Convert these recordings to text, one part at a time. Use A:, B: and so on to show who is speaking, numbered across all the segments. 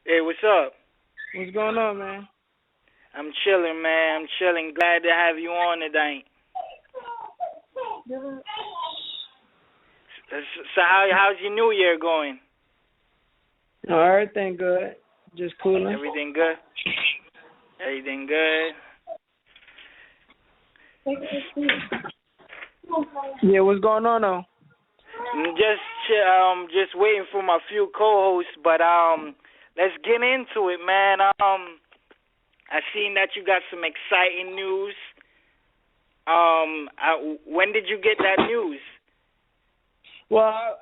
A: Hey, what's up?
B: What's going on, man?
A: I'm chilling, man. I'm chilling. Glad to have you on tonight. So how's your New Year going?
B: No, everything good. Just cooling.
A: Everything good? Everything good?
B: Yeah, what's going on though?
A: Just waiting for my few co-hosts, but let's get into it, man. I seen that you got some exciting news. When did you get that news?
B: Well,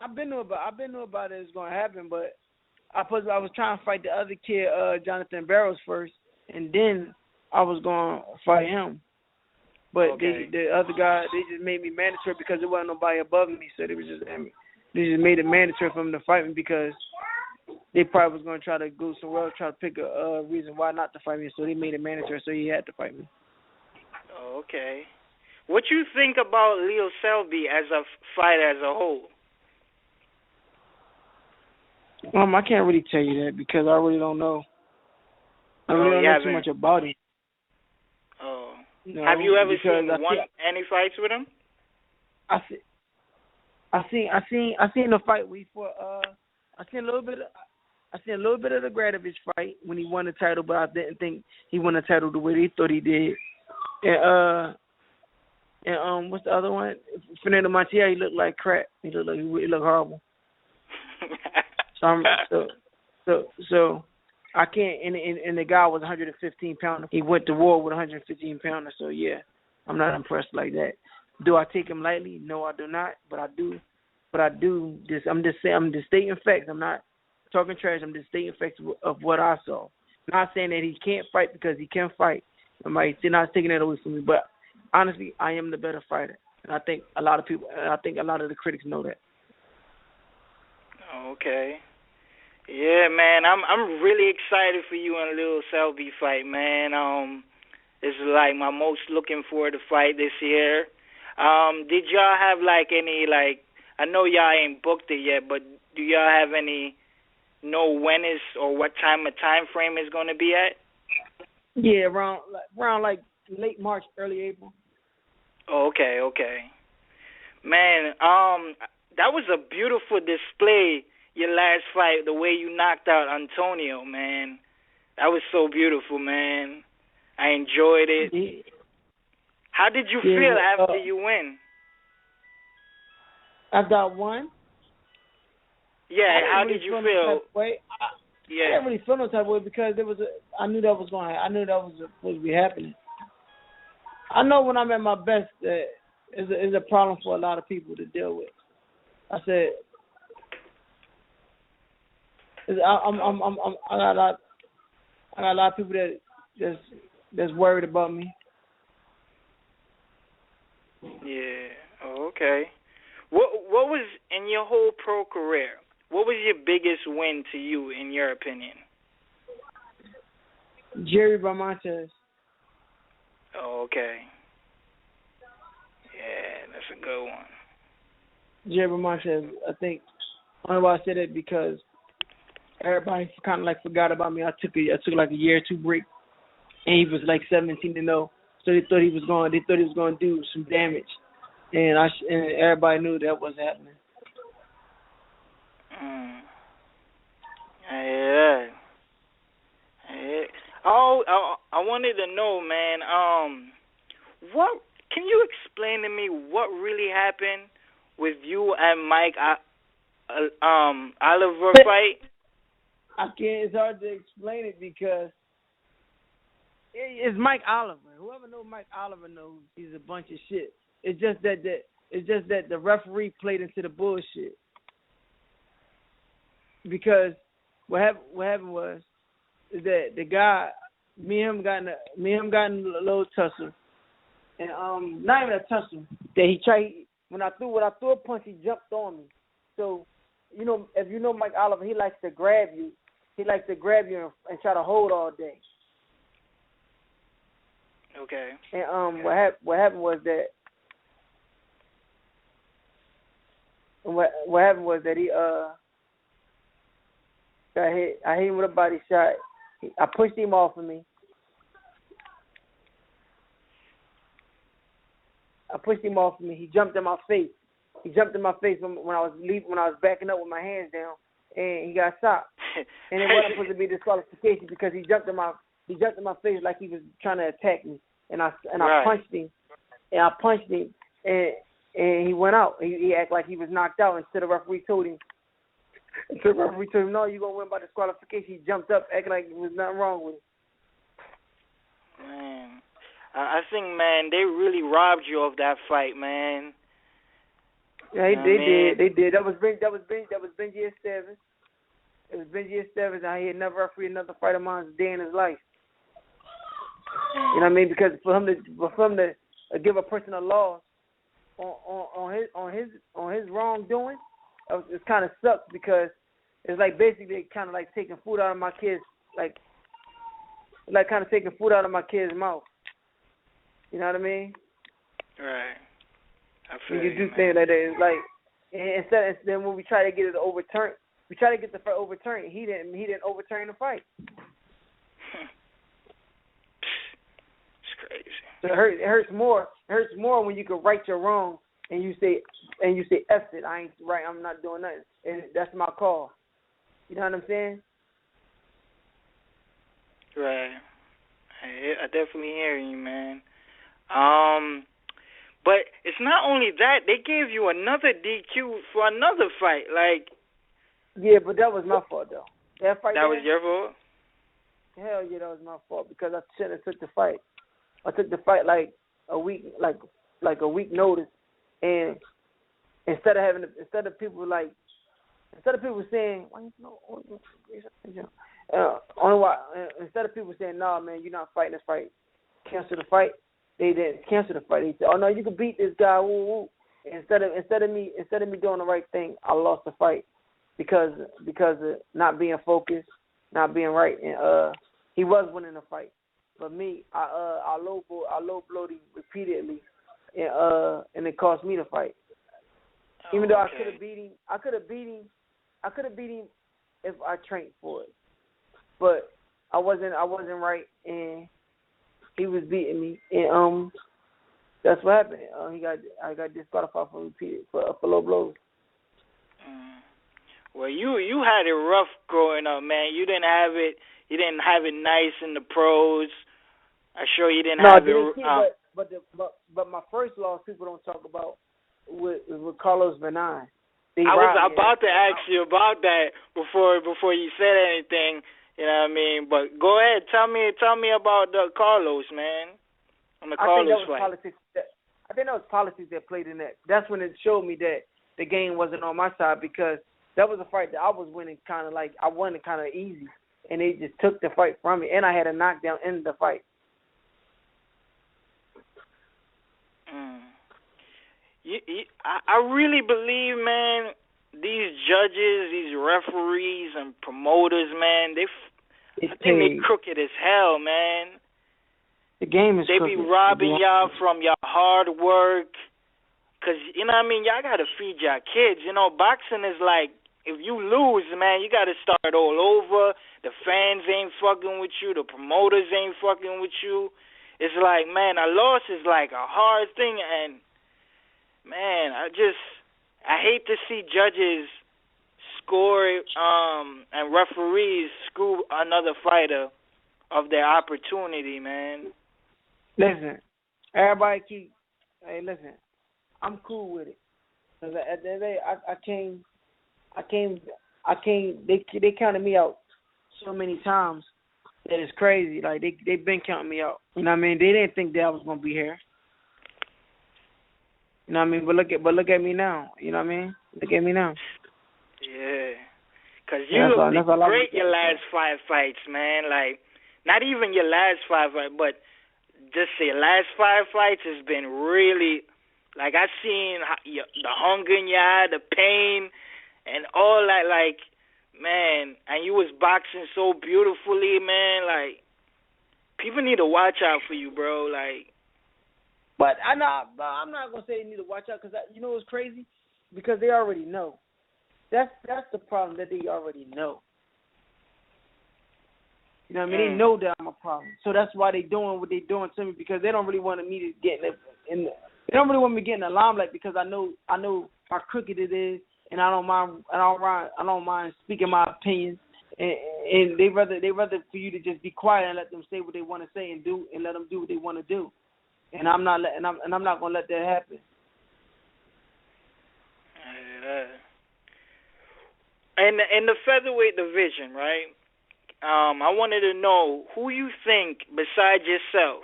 B: I've been knew about it was gonna happen, but I was trying to fight the other kid, Jonathan Barrows first, and then I was gonna fight him. But
A: Okay.
B: the other guy, they just made me mandatory because there wasn't nobody above me, so they just made it mandatory for him to fight me because they probably was gonna try to go somewhere else, try to pick a reason why not to fight me, so they made it mandatory, so he had to fight me.
A: Okay. What you think about Lee Selby as a fighter as a whole?
B: I can't really tell you that because I really don't know. I
A: Oh,
B: really don't
A: you
B: know too
A: haven't.
B: much about him.
A: Oh.
B: No,
A: Have you ever
B: because
A: seen any fights with him?
B: I see, I seen the fight where he fought. I seen a little bit. I seen a little bit of the Gradovich fight when he won the title, but I didn't think he won the title the way they thought he did. And what's the other one? Fernando Montiel. He looked like crap. He looked horrible. So I can't. And the guy was 115 pounder. He went to war with 115 pounder. So yeah, I'm not impressed like that. Do I take him lightly? No, I do not. But I do. I'm just saying. I'm just stating facts. I'm not talking trash. I'm just stating facts of what I saw. Not saying that he can't fight because he can fight. They're not taking that away from me. But honestly, I am the better fighter, and I think a lot of people. I think a lot of the critics know that.
A: Okay. Yeah, man. I'm really excited for you and Lil Selby fight, man. This is like my most looking forward to fight this year. Did y'all have like any like? I know y'all ain't booked it yet, but do y'all have any? Know when is or what time frame is going to be at?
B: Yeah, around like late March, early April.
A: Oh, okay, okay. Man, that was a beautiful display. Your last fight, the way you knocked out Antonio, man, that was so beautiful, man. I enjoyed it.
B: Yeah,
A: How did you
B: yeah.
A: feel after you win?
B: After I won,
A: Yeah,
B: I didn't
A: how
B: really
A: did you
B: feel no
A: feel?
B: type of way. I
A: Yeah.
B: didn't really feel no type of way because I knew that was going. I knew that was supposed to be happening. I know when I'm at my best, that is a problem for a lot of people to deal with. I said, I got a lot of people that's worried about me.
A: Yeah. Oh, okay. What was in your whole pro career? What was your biggest win to you, in your opinion?
B: Jerry Bermontes.
A: Oh, okay. Yeah, that's a good one.
B: Jerry Bermontes. I think only why I said it because everybody kind of like forgot about me. I took like a year or two break, and he was like 17-0. So they thought he was going. They thought he was going to do some damage, and and everybody knew that was happening.
A: Mm. Yeah. Yeah. Oh, I wanted to know, man. What can you explain to me what really happened with you and Mike? Oliver fight.
B: I can't. It's hard to explain it because it's Mike Oliver. Whoever knows Mike Oliver knows he's a bunch of shit. It's just that the referee played into the bullshit. Because what happened was is that the guy, me and him got in a little tussle, and not even a tussle. That he tried when I threw a punch, he jumped on me. So if you know Mike Oliver, he likes to grab you. He likes to grab you and try to hold all day.
A: Okay.
B: And what happened was that what happened was that I hit him with a body shot. I pushed him off of me. He jumped in my face. When I was backing up with my hands down, and he got shot. And it wasn't supposed to be disqualification because he jumped in my face like he was trying to attack me, and I punched him, and he went out. He acted like he was knocked out until the referee told him, no, you're gonna win by disqualification. He jumped up, acting like there was nothing wrong with him.
A: Man, I think, man, they really robbed you of that fight, man.
B: Yeah, they did. That was Benji Estevez. It was Benji Estevez, and he had never refereed another fight of mine a day in his life. You know what I mean? Because for him to give a person a loss on his wrongdoing, it kind of sucks because it's like basically kind of like taking food out of my kids, like kind of taking food out of my kid's mouth. You know what I mean?
A: Right. I feel
B: you do things like that. It's like instead then when we try to get it overturned, we try to get the fight overturned. He didn't overturn the fight.
A: It's crazy.
B: So it hurts more. It hurts more when you can right your wrong and you say F it. I ain't right. I'm not doing nothing. And that's my call. You know what I'm saying?
A: Right. I definitely hear you, man. But it's not only that, they gave you another DQ for another fight. Like,
B: yeah, but that was my fault though. That
A: was your fault?
B: Hell yeah, that was my fault because I shouldn't have took the fight. I took the fight like a week notice, and instead of people saying instead of people saying, nah, man, you're not fighting this fight, cancel the fight. They didn't cancel the fight. They said, oh no, you can beat this guy. Woo woo. Instead of me doing the right thing, I lost the fight because of not being focused, not being right, and he was winning the fight. But me, I low blowed him repeatedly, and it cost me the fight. Even though I could have beat him if I trained for it. But I wasn't right, and he was beating me, and that's what happened. I got disqualified for low blows.
A: Well, you had it rough growing up, man. You didn't have it nice in the pros. I'm sure you didn't have it.
B: But my first loss, people don't talk about with Carlos Benin.
A: I was about to ask you about that before you said anything. You know what I mean? But go ahead, tell me about the Carlos, man. On the Carlos fight.
B: I think that was politics that played in that. That's when it showed me that the game wasn't on my side because that was a fight that I was winning kind of easy, and they just took the fight from me, and I had a knockdown in the fight. I really believe, man, these judges, these referees and promoters, man, I think they crooked as hell, man. The game is
A: crooked. They be robbing y'all from your hard work. Because, you know what I mean, y'all got to feed your kids. You know, boxing is like, if you lose, man, you got to start all over. The fans ain't fucking with you. The promoters ain't fucking with you. It's like, man, a loss is like a hard thing. And, man, I hate to see judges score and referees screw another fighter of their opportunity, man.
B: Listen, everybody listen, I'm cool with it. Cause at the end of the day, they counted me out so many times that it's crazy. Like they've been counting me out. You know what I mean? They didn't think that I was gonna be here. You know what I mean? But look at me now. You know what I mean? Look at me now.
A: Yeah. Because you looked great your last 5 fights, man. Like, not even your last 5 fights, but just your last 5 fights has been really, like, I've seen the hunger in your eye, the pain, and all that, like, man. And you was boxing so beautifully, man. Like, people need to watch out for you, bro. Like,
B: but I'm not gonna say they need to watch out because you know what's crazy? Because they already know. That's the problem that they already know. You know what I mean? They know that I'm a problem. So that's why they doing what they doing to me, because they don't really want me to get they don't really want me getting the limelight, because I know how crooked it is, and I don't mind speaking my opinions. And they rather for you to just be quiet and let them say what they want to say and let them do what they want to do. And I'm not gonna let that happen.
A: And in the featherweight division, right? I wanted to know who you think, besides yourself,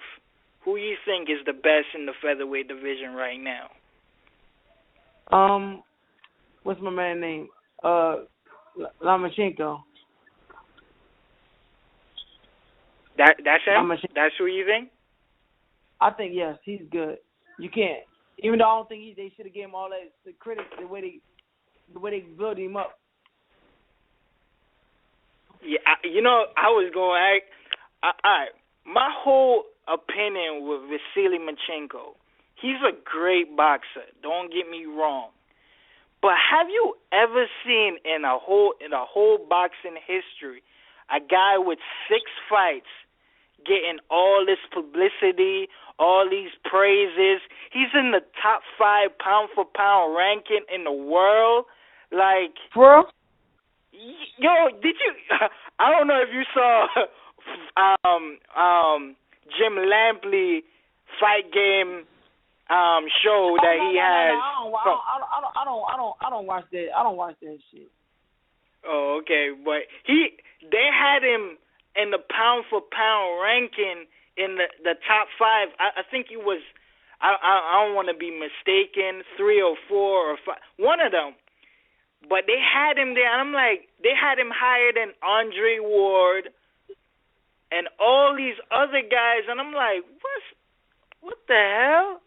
A: who you think is the best in the featherweight division right now.
B: What's my man's name? Lomachenko.
A: That's him? That's who you think?
B: I think, yes, he's good. You can't, even though I don't think they should have given him all that, the critics, the way they build him up.
A: Yeah, I was going to ask, my whole opinion with Vasyl Lomachenko, he's a great boxer, don't get me wrong. But have you ever seen in a whole boxing history a guy with 6 fights getting all this publicity, all these praises? He's in the top 5 pound for pound ranking in the world. Like,
B: bro,
A: yo, did you? I don't know if you saw Jim Lampley fight game show that he has.
B: I don't watch that. I don't watch that shit.
A: Oh, okay, but they had him in the pound for pound ranking in the top 5. I think he was. I don't want to be mistaken, 3 or 4 or 5, one of them. But they had him there, and I'm like, they had him higher than Andre Ward and all these other guys, and I'm like, what the hell?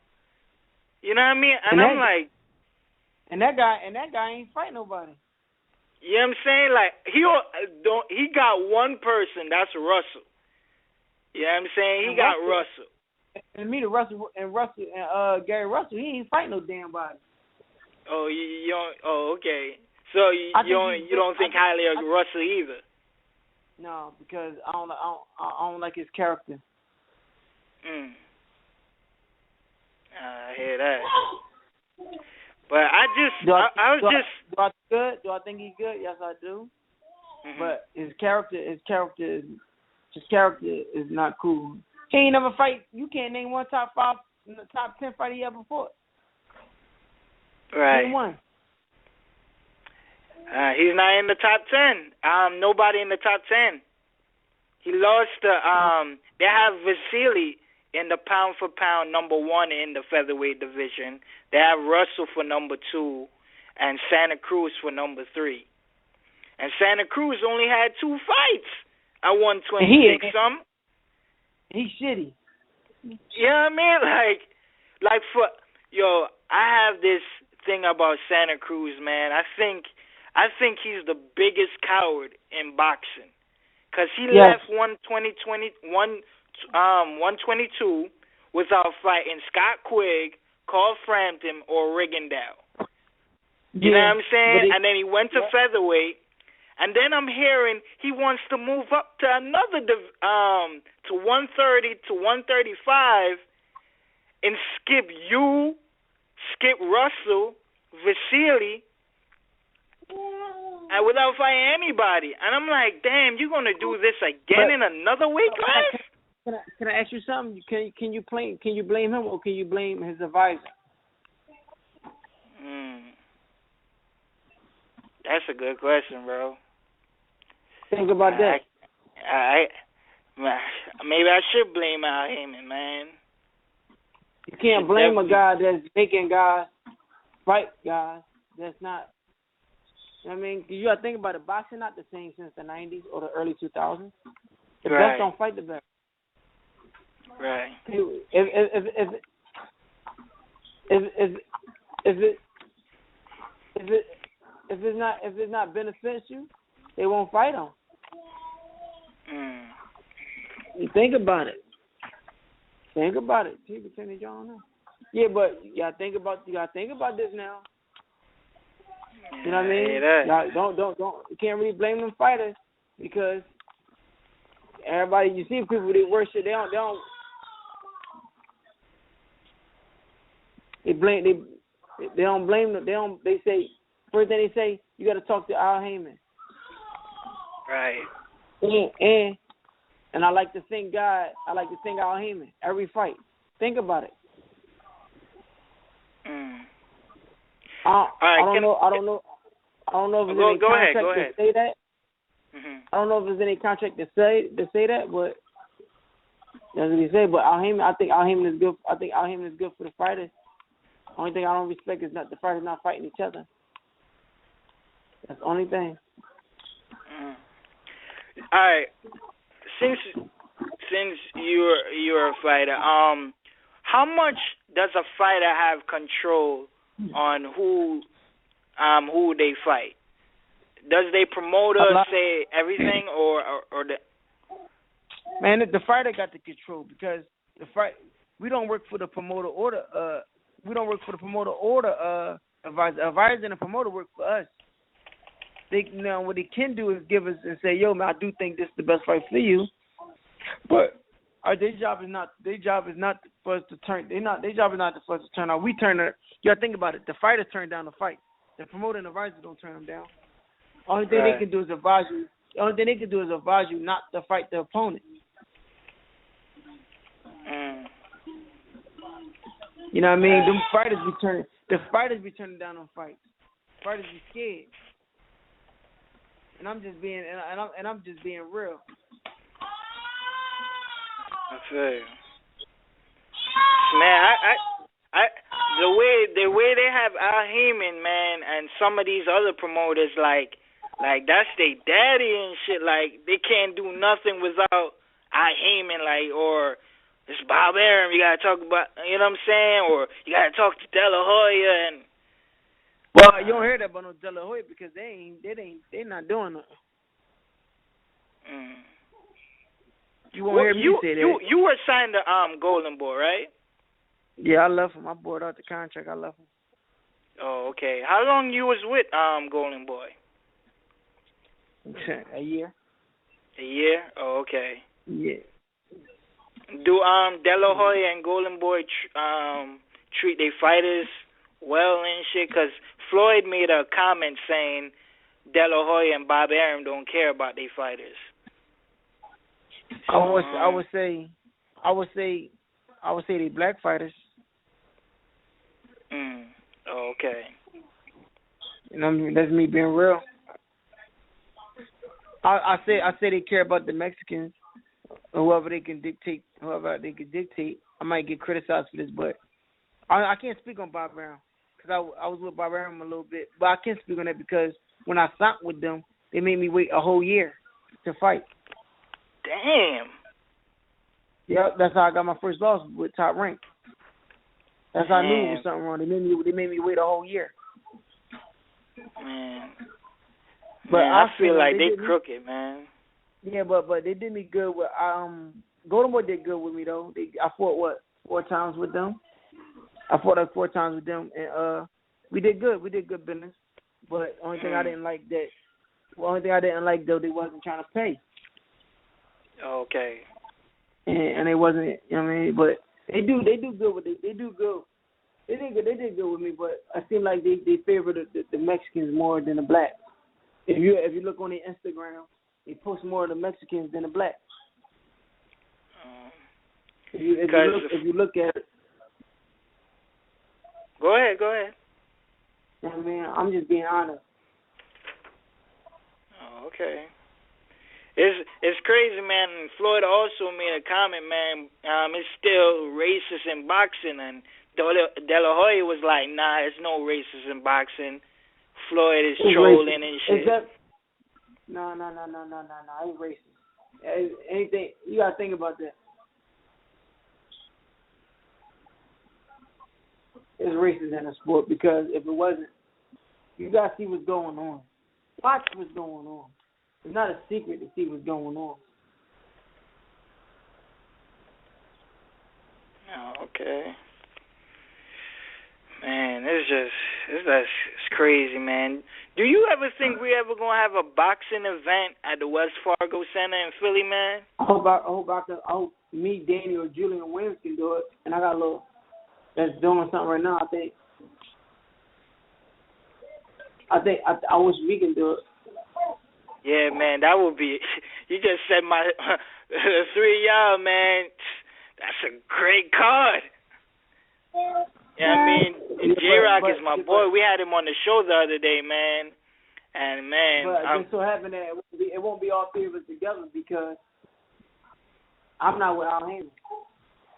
A: You know what I mean? And I'm like,
B: and that guy ain't fight nobody.
A: You know what I'm saying? Like, he got one person, that's Russel. You know what I'm saying? He got Russell.
B: And Russell and Gary Russell, he ain't fight no damn body.
A: Oh, you don't? Oh, okay. So you don't think highly of Russell either?
B: No, because I don't like his character.
A: I hear that. But
B: do I think he's good? Yes, I do. Mm-hmm. But his character is not cool. He ain't never fight. You can't name one top 10 fight he ever fought.
A: Right.
B: Name one.
A: He's not in the top 10. Nobody in the top 10. He lost to they have Vasyl in the pound for pound number 1 in the featherweight division. They have Russell for number 2 and Santa Cruz for number 3. And Santa Cruz only had 2 fights at 126 some.
B: He's shitty.
A: You know what I mean? Like I have this thing about Santa Cruz, man. I think he's the biggest coward in boxing, because he left 122 without fighting Scott Quigg, Carl Frampton, or Rigondeaux. You know what I'm saying? And then he went to featherweight, and then I'm hearing he wants to move up to another to 130 to 135 and skip Russell, Vasyl, and without fighting anybody. And I'm like, damn, you're gonna do this again in another weight class?
B: Can I ask you something? Can you blame him, or can you blame his advisor?
A: That's a good question, bro.
B: Think about that.
A: Maybe I should blame Al Haymon, man.
B: You can't blame a guy that's making guys fight guys that's not. I mean, you got to think about it. Boxing not the same since the 90s or the early 2000s. The best don't fight the best.
A: Right.
B: If it's not benefits you, they won't fight them. You think about it. Yeah, but you gotta think about this now. You know what I mean? Don't. You can't really blame them fighters, because everybody, you see people they worship. They don't blame them. They say first thing they say, you got to talk to Al Haymon.
A: Right.
B: And I like to thank God. I like to thank Al Haymon every fight. Think about it. I don't know if there's any contract to say that.
A: Mm-hmm.
B: I don't know if there's any contract to say that, but that's what he said. But I think Al Haymon is good. I think Al Haymon is good for the fighters. Only thing I don't respect is not the fighters not fighting each other. That's the only thing.
A: All right. Since you're a fighter, how much does a fighter have control on who they fight? Does the promoter say everything, or the?
B: Man, the fighter got the control because we don't work for the promoter or the advisor and the promoter work for us. What they can do is give us and say, yo, man, I do think this is the best fight for you. But their job is not for us to turn. Their job is not for us to turn out. We turn it. You gotta think about it. The fighters turn down the fight. The promoter and the advisor don't turn them down. Only thing they can do is advise you. The only thing they can do is advise you not to fight the opponent. You know what I mean? The fighters be turning down on fights. Fighters be scared. And I'm just being real.
A: I feel you. Man, I the way they have Al Haymon, man, and some of these other promoters, like that's their daddy and shit. Like they can't do nothing without Al Haymon, like, or it's Bob Arum. You gotta talk about, you know what I'm saying, or you gotta talk to Dela Hoya and.
B: Well, you don't hear that about no Dela Hoya because they not doing nothing. You won't hear me say that.
A: You were signed to Golden Boy, right?
B: Yeah, I left him. I bought out the contract. I left him.
A: Oh, okay. How long you was with Golden Boy?
B: A year.
A: A year? Oh, okay.
B: Yeah.
A: Do Dela Hoya and Golden Boy treat their fighters well and shit? Because Floyd made a comment saying Dela Hoya and Bob Arum don't care about their fighters.
B: I would say they black fighters.
A: Oh, okay.
B: You know, that's me being real. I say they care about the Mexicans, whoever they can dictate. I might get criticized for this, but I can't speak on Bob Arum because I was with Bob Arum a little bit, but I can't speak on that because when I signed with them, they made me wait a whole year to fight.
A: Damn.
B: Yep, that's how I got my first loss with Top Rank. That's how I knew it was something wrong. They made me wait a whole year.
A: Man.
B: But
A: man, I feel like they crooked, man.
B: Yeah, but they did me good with Golden Boy did good with me though. I fought 4 times with them. I fought like 4 times with them, and we did good. We did good business. But only thing I didn't like though, they wasn't trying to pay.
A: Okay.
B: And they wasn't, you know what I mean? But they do good with it. They do good. They did good with me, but I seem like they favor the Mexicans more than the blacks. If you look on their Instagram, they post more of the Mexicans than the blacks. If you look at it.
A: Go ahead.
B: You know what I mean? I'm just being honest.
A: Oh, okay. It's crazy, man. And Floyd also made a comment, man. It's still racist in boxing, and Dela Hoya was like, "Nah, it's no racist in boxing. Floyd is trolling and shit."
B: No. I ain't racist. Anything you gotta think about that. It's racist in the sport because if it wasn't, you gotta see what's going on. Watch what's going on. It's not a secret to see what's going on.
A: Oh, okay. Man, it's just It's crazy, man. Do you ever think we ever gonna have a boxing event at the Wells Fargo Center in Philly, man?
B: I hope me, Danny, or Julian Williams can do it. And I got a little that's doing something right now. I wish we can do it.
A: Yeah, man, that would be. You just said my the three of y'all, man. That's a great card. Yeah, I mean, J-Rock is my boy. We had him on the show the other day, man. And, man.
B: But it just so happened that it won't be all three of us together because I'm not with Al Haymon.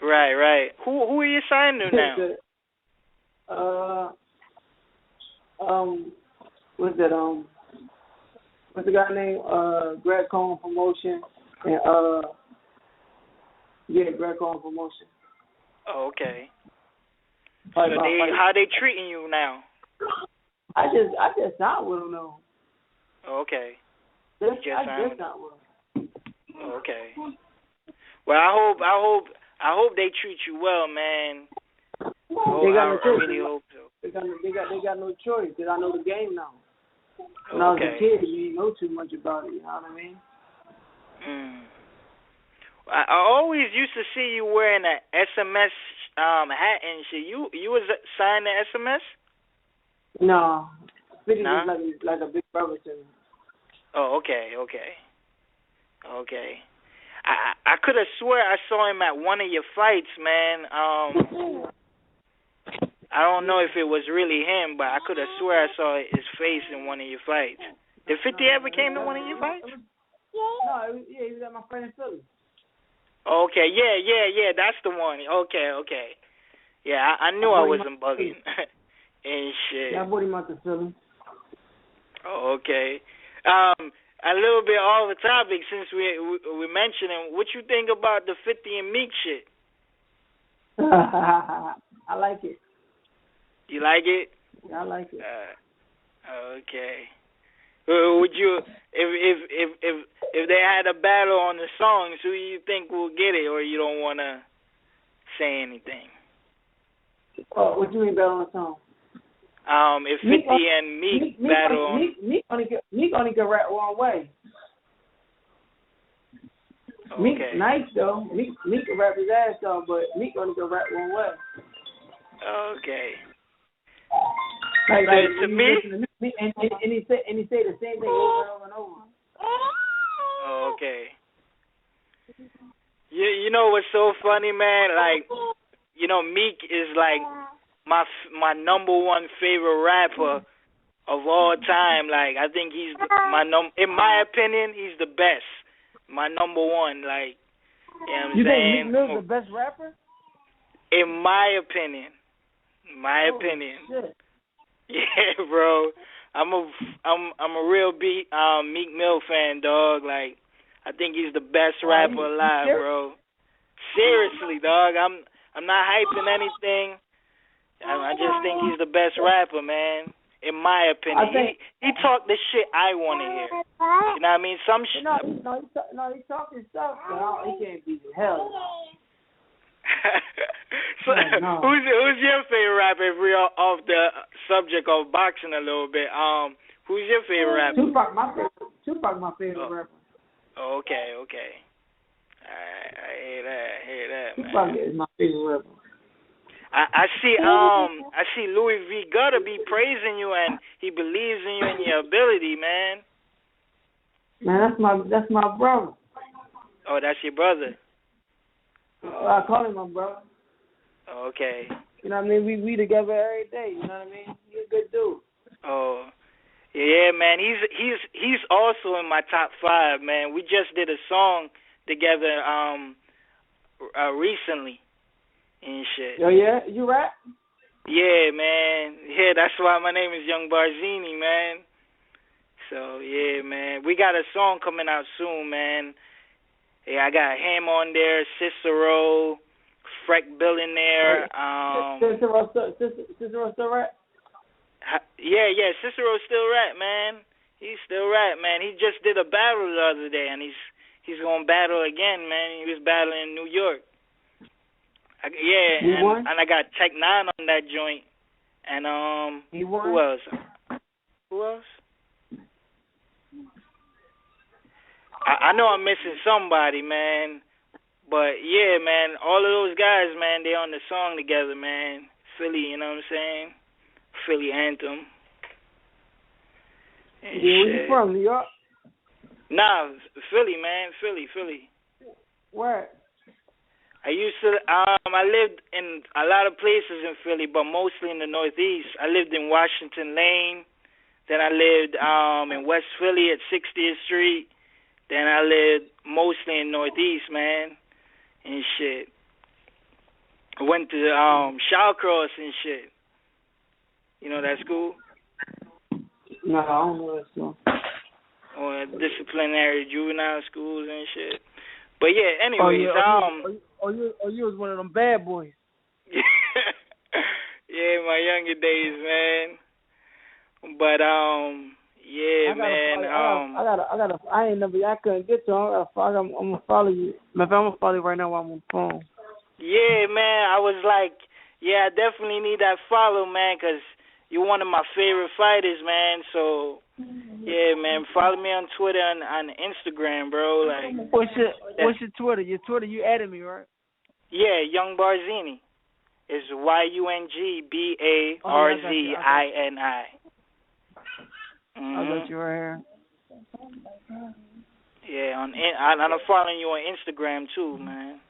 A: Right. Who are you signed to now?
B: What's the guy named? Greg Cohen Promotion. And, Greg Cohen Promotion.
A: Oh, okay. So how they treating you now?
B: I just signed with them though.
A: Oh, okay.
B: I just signed with them.
A: Oh, okay. Well, I hope they treat you well, man.
B: They got no choice.
A: I really hope so.
B: They got no choice because I know the game now. When
A: I
B: was a kid, you didn't know too much about it. You know what I mean?
A: I always used to see you wearing an SMS hat and shit. You was signed to SMS?
B: No, 50 is like a big brother to me.
A: Oh, okay. I could have swear I saw him at one of your fights, man. I don't know if it was really him, but I could have swear I saw his face in one of your fights. Did 50 ever came to one of your fights?
B: No, he was at my friend in Philly.
A: Okay, yeah, that's the one. Okay. Yeah, I knew I wasn't bugging. And shit.
B: Yeah, I brought him out to Philly.
A: Oh, okay. A little bit off the topic since we mentioning, what you think about the 50 and Meek shit?
B: I like it.
A: You like it?
B: Yeah, I like it.
A: Okay. Would you, if they had a battle on the songs, who you think will get it, or you don't want to say anything?
B: Oh, what do you mean battle on the song?
A: If 50 and Meek battle on...
B: Meek only can rap one way.
A: Okay.
B: Meek nice though. Meek can rap his ass off, but Meek only can rap one way.
A: Okay.
B: Like
A: to me?
B: And he say the same thing over and over.
A: Okay. You know what's so funny, man? Like, Meek is like my number one favorite rapper of all time. Like, I think he's in my opinion, he's the best. My number one. Like, you know what I'm saying?
B: You think Meek Mill's the best rapper?
A: In my opinion.
B: Shit.
A: Yeah, bro. I'm a real Meek Mill fan, dog. Like, I think he's the best rapper alive, bro. Seriously, dog. I'm not hyping anything. I just think he's the best rapper, man. In my opinion, he talk the shit I want to hear. You know what I mean? Some shit.
B: No, he talking stuff, but he can't beat the hell.
A: So, who's your favorite rapper? If we're off the subject of boxing a little bit, who's your favorite rapper?
B: Tupac, my favorite rapper.
A: Okay. I hear that, man.
B: Tupac is my favorite rapper.
A: I see Louie V. Gutta be praising you, and he believes in you and your ability, man.
B: Man, that's my brother.
A: Oh, that's your brother.
B: I call him my brother.
A: Okay.
B: You know what I mean? We together every day. You know what I mean? He's a good dude.
A: Oh, yeah, man. He's also in my top 5, man. We just did a song together recently and shit.
B: Oh yeah, you rap?
A: Yeah, man. Yeah, that's why my name is Young Barzini, man. So yeah, man. We got a song coming out soon, man. Yeah, I got him on there, Cicero, Freck Billionaire.
B: Cicero still rap?
A: Yeah, Cicero still rap, man. He's still rap, man. He just did a battle the other day, and he's gonna battle again, man. He was battling in New York. And I got Tech 9 on that joint, And
B: He won.
A: who else? Who else? I know I'm missing somebody, man. But yeah, man, all of those guys, man, they on the song together, man. Philly, you know what I'm saying? Philly anthem. And
B: Yeah, where you
A: shit.
B: from? New York?
A: Nah, Philly, man. Philly.
B: Where?
A: I lived in a lot of places in Philly, but mostly in the Northeast. I lived in Washington Lane. Then I lived in West Philly at 60th Street. Then I lived mostly in Northeast, man, and shit. I went to Shawcross and shit. You know that school?
B: No, I don't know that school.
A: Or disciplinary juvenile schools and shit. But yeah, anyways,
B: you was one of them bad boys.
A: Yeah, my younger days, man. But yeah, man.
B: I couldn't get to him. I'm gonna follow you. I'm gonna follow you right now while I'm on the phone.
A: Yeah, man. I was like, yeah, I definitely need that follow, man, because you're one of my favorite fighters, man. So, yeah, man, follow me on Twitter and on Instagram, bro. Like,
B: what's your Twitter? Your Twitter, you added me, right?
A: Yeah, Young Barzini. It's YUNGBARZINI.
B: I got you right here.
A: Yeah, I'm following you on Instagram too, man.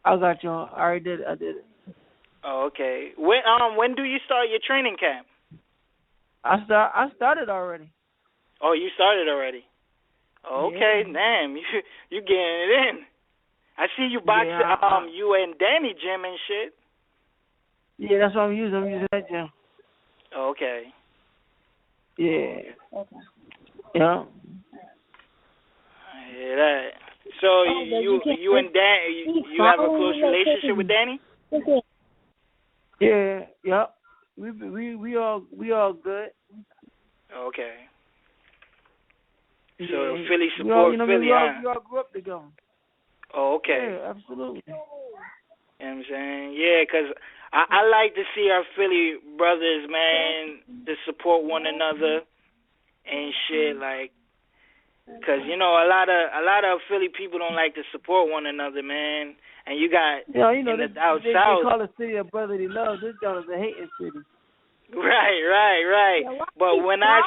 B: I got you on. I already did it. I did it.
A: Oh, okay. When do you start your training camp?
B: I started already.
A: Oh, you started already. Okay,
B: yeah.
A: Damn, you getting it in. I see you boxing.
B: Yeah,
A: you and Danny gym and shit.
B: Yeah, that's what I'm using. I'm using that gym.
A: Oh, okay.
B: Yeah. Okay. Yeah.
A: Yeah, that. So you and Dan, you have a close relationship with Danny?
B: Yeah. Yep. We all good.
A: Okay. So
B: Yeah.
A: Philly support Philly, huh?
B: We all grew up together.
A: Oh, okay.
B: Yeah, absolutely.
A: You know what I'm saying? Yeah, because I like to see our Philly brothers, man, to support one another and shit, like, because, you know, a lot of Philly people don't like to support one another, man. And you got
B: they
A: south.
B: They call the city a brotherly love. This guy is a hating city.
A: Right. But when I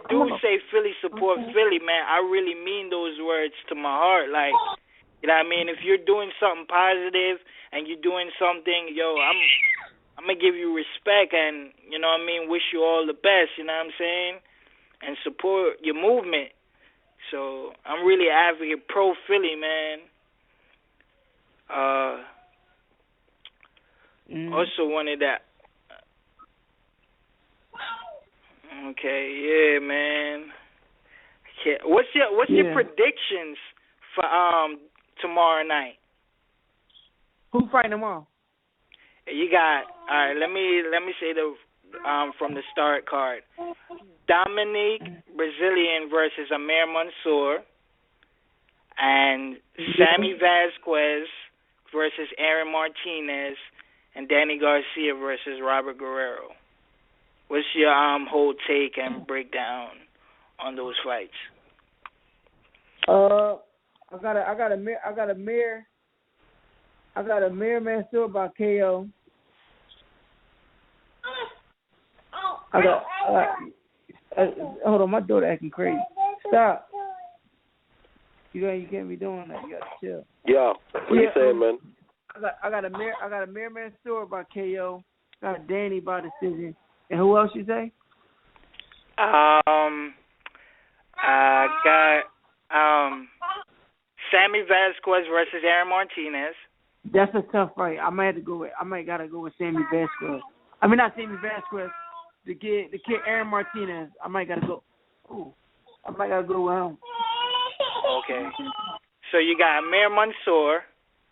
A: do say Philly support Philly, man, I really mean those words to my heart. Like, you know what I mean? If you're doing something positive and you're doing something, I'm going to give you respect and, you know what I mean, wish you all the best, you know what I'm saying? And support your movement. So I'm really advocate pro Philly, man. Also wanted that. Okay, yeah, man. Okay. What's your predictions for tomorrow night?
B: Who's fighting tomorrow?
A: You got all right. Let me say the from the start card. Dominic Breazeale versus Amir Mansour, and Sammy Vasquez versus Aaron Martinez, and Danny Garcia versus Robert Guerrero. What's your whole take and breakdown on those fights?
B: I got a Amir Mansour by KO. Hold on, my daughter acting crazy. Stop. You can't be doing that. You gotta chill.
C: Yo, what you saying, man?
B: I got Amir Mansour by KO. Got Danny by decision. And who else you say?
A: I got Sammy Vasquez versus Aaron Martinez.
B: That's a tough fight. I might gotta go with Sammy Vasquez. I mean, not Sammy Vasquez. The kid Aaron Martinez. I might gotta go with him.
A: Okay. So you got Amir Mansour,